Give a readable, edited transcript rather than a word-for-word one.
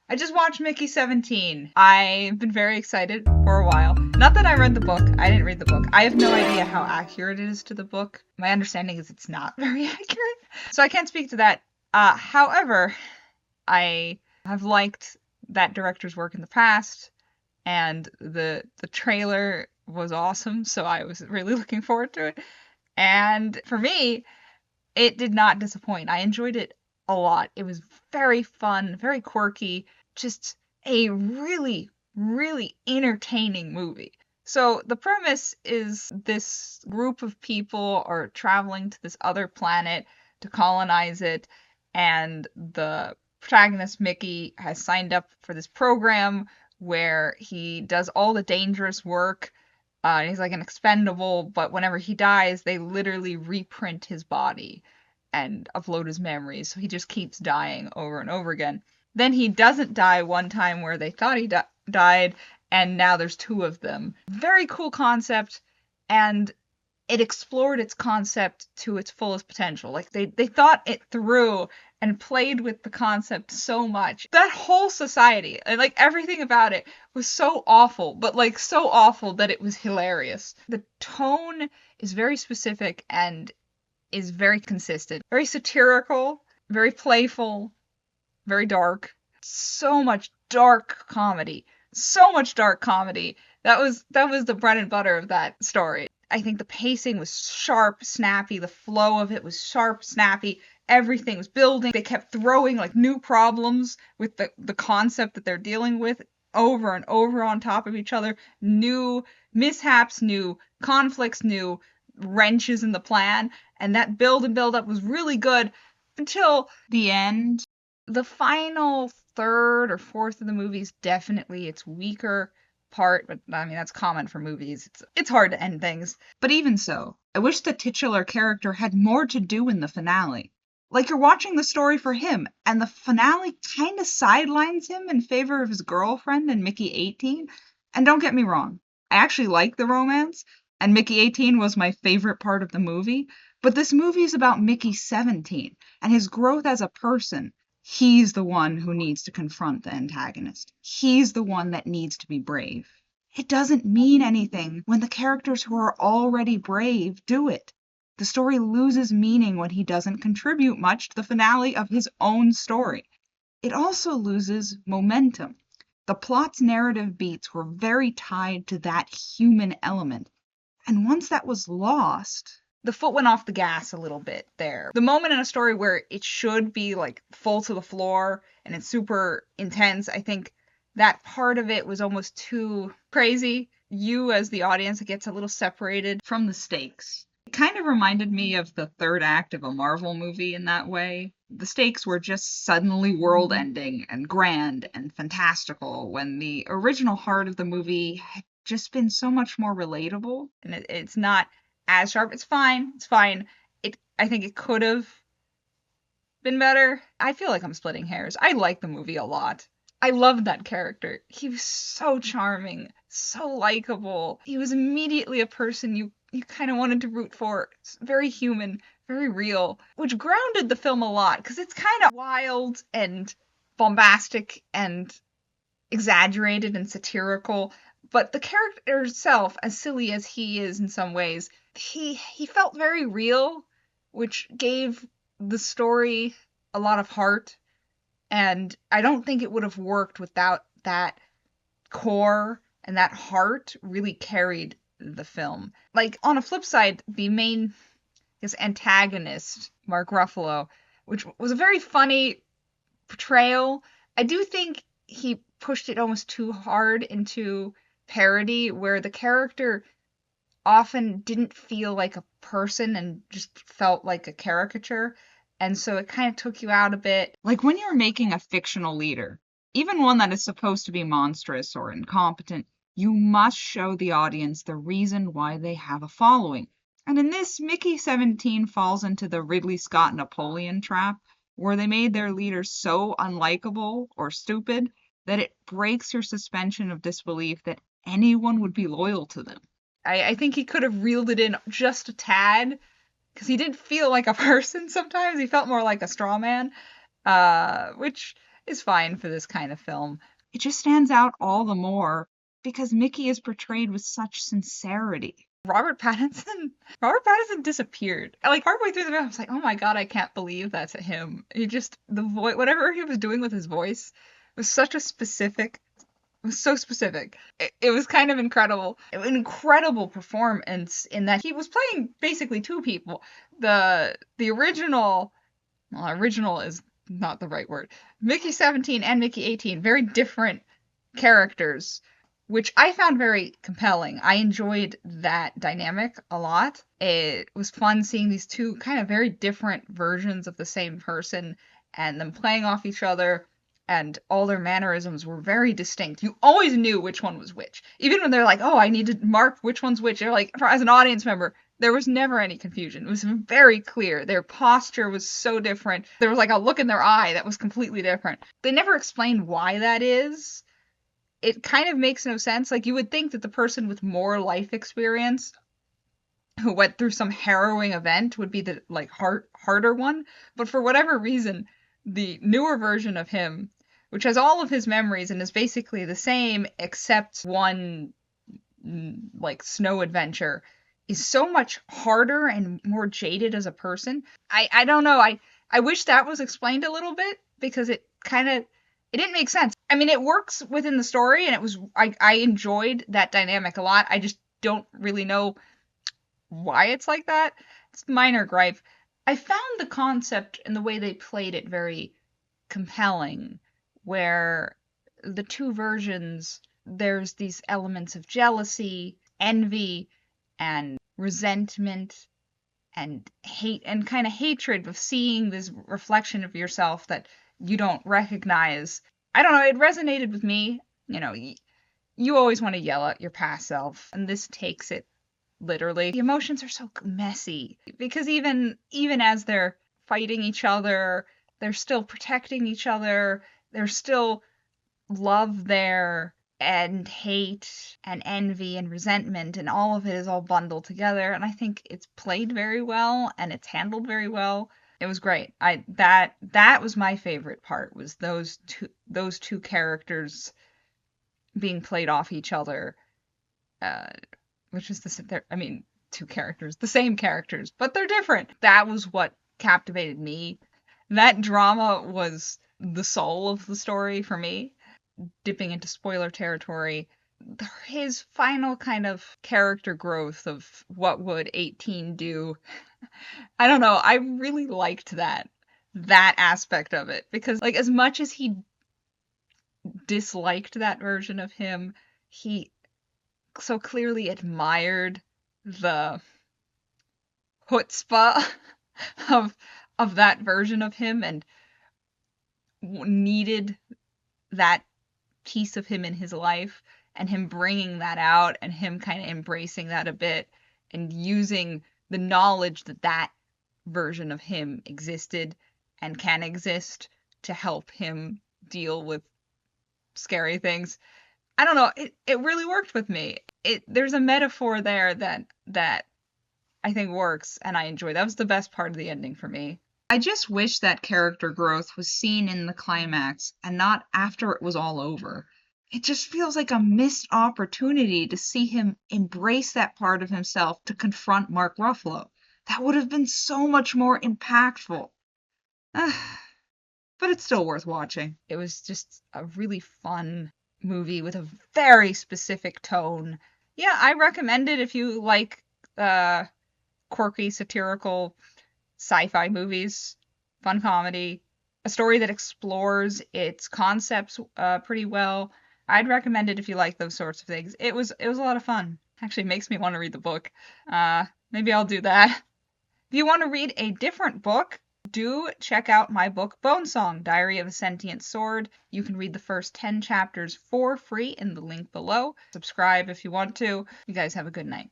I just watched Mickey 17. I've been very excited for a while. Not that I read the book. I didn't read the book. I have no idea how accurate it is to the book. My understanding is it's not very accurate. So I can't speak to that. However, I have liked that director's work in the past, and the trailer was awesome, so I was really looking forward to it. And for me, it did not disappoint. I enjoyed it a lot. It was very fun, very quirky, just a really, really entertaining movie. So the premise is this group of people are traveling to this other planet to colonize it, and the protagonist Mickey has signed up for this program where he does all the dangerous work. He's like an expendable, but whenever he dies, they literally reprint his body and upload his memories. So he just keeps dying over and over again. Then he doesn't die one time where they thought he died, and now there's two of them. Very cool concept, and it explored its concept to its fullest potential. Like they thought it through and played with the concept so much. That whole society, and like everything about it was so awful, but like so awful that it was hilarious. The tone is very specific and is very consistent. Very satirical, very playful, very dark. So much dark comedy. So much dark comedy. That was the bread and butter of that story. I think the pacing was sharp, snappy. The flow of it was sharp, snappy. Everything was building. They kept throwing like new problems with the concept that they're dealing with over and over on top of each other. New mishaps, new conflicts, new wrenches in the plan. And that build and build up was really good until the end. The final third or fourth of the movie is definitely its weaker part, but I mean that's common for movies. It's hard to end things. But even so, I wish the titular character had more to do in the finale. Like you're watching the story for him, and the finale kind of sidelines him in favor of his girlfriend and Mickey 18. And don't get me wrong, I actually like the romance, and Mickey 18 was my favorite part of the movie. But this movie is about Mickey 17 and his growth as a person. He's the one who needs to confront the antagonist. He's the one that needs to be brave. It doesn't mean anything when the characters who are already brave do it. The story loses meaning when he doesn't contribute much to the finale of his own story. It also loses momentum. The plot's narrative beats were very tied to that human element. And once that was lost, the foot went off the gas a little bit there. The moment in a story where it should be like full to the floor and it's super intense, I think that part of it was almost too crazy. You, as the audience, gets a little separated from the stakes. It kind of reminded me of the third act of a Marvel movie in that way. The stakes were just suddenly world ending and grand and fantastical when the original heart of the movie had just been so much more relatable. And it's not as sharp. It's fine. It's fine. I think it could have been better. I feel like I'm splitting hairs. I like the movie a lot. I loved that character. He was so charming, so likable. He was immediately a person you kind of wanted to root for. Very human, very real, which grounded the film a lot because it's kind of wild and bombastic and exaggerated and satirical. But the character itself, as silly as he is in some ways, he felt very real, which gave the story a lot of heart. And I don't think it would have worked without that core, and that heart really carried the film. Like on a flip side, the main antagonist, Mark Ruffalo, which was a very funny portrayal. I do think he pushed it almost too hard into parody, where the character often didn't feel like a person and just felt like a caricature. And so it kind of took you out a bit. Like when you're making a fictional leader, even one that is supposed to be monstrous or incompetent, you must show the audience the reason why they have a following. And in this, Mickey 17 falls into the Ridley Scott Napoleon trap, where they made their leader so unlikable or stupid that it breaks your suspension of disbelief that anyone would be loyal to them. I think he could have reeled it in just a tad, because he didn't feel like a person sometimes. He felt more like a straw man, which is fine for this kind of film. It just stands out all the more because Mickey is portrayed with such sincerity. Robert Pattinson disappeared. Like partway through the film, I was like, oh my god, I can't believe that's him. He just, the voice, whatever he was doing with his voice was such a specific, was so specific. It was kind of incredible. An incredible performance in that he was playing basically two people. The original, well, original is not the right word. Mickey 17 and Mickey 18, very different characters, which I found very compelling. I enjoyed that dynamic a lot. It was fun seeing these two kind of very different versions of the same person and them playing off each other, and all their mannerisms were very distinct. You always knew which one was which. Even when they're like, oh, I need to mark which one's which. You're like, as an audience member, there was never any confusion. It was very clear. Their posture was so different. There was like a look in their eye that was completely different. They never explained why that is. It kind of makes no sense. Like, you would think that the person with more life experience who went through some harrowing event would be the like harder one, but for whatever reason, the newer version of him, which has all of his memories and is basically the same except one like snow adventure, is so much harder and more jaded as a person. I don't know. I wish that was explained a little bit because it didn't make sense. I mean, it works within the story, and it was I enjoyed that dynamic a lot. I just don't really know why it's like that. It's a minor gripe. I found the concept and the way they played it very compelling, where the two versions, there's these elements of jealousy, envy, and resentment, and hate, and kind of hatred of seeing this reflection of yourself that you don't recognize. I don't know, it resonated with me. You know, you always want to yell at your past self, and this takes it literally. The emotions are so messy because even as they're fighting each other, they're still protecting each other. There's still love there, and hate and envy and resentment, and all of it is all bundled together. And I think it's played very well and it's handled very well. It was great. That was my favorite part, was those two characters being played off each other, which is two characters, the same characters, but they're different. That was what captivated me. That drama was the soul of the story for me. Dipping into spoiler territory, his final kind of character growth of what would 18 do. I don't know, I really liked that aspect of it, because like, as much as he disliked that version of him, he so clearly admired the chutzpah of that version of him, and needed that piece of him in his life, and him bringing that out, and him kind of embracing that a bit, and using the knowledge that that version of him existed and can exist to help him deal with scary things. I don't know, it really worked with me. There's a metaphor there that I think works, and I enjoy. That was the best part of the ending for me. I just wish that character growth was seen in the climax and not after it was all over. It just feels like a missed opportunity to see him embrace that part of himself to confront Mark Ruffalo. That would have been so much more impactful. But it's still worth watching. It was just a really fun movie with a very specific tone. Yeah, I recommend it if you like quirky, satirical sci-fi movies, fun comedy, a story that explores its concepts pretty well. I'd recommend it if you like those sorts of things. It was a lot of fun. Actually makes me want to read the book. Maybe I'll do that. If you want to read a different book, do check out my book, Bonesong, Diary of a Sentient Sword. You can read the first 10 chapters for free in the link below. Subscribe if you want to. You guys have a good night.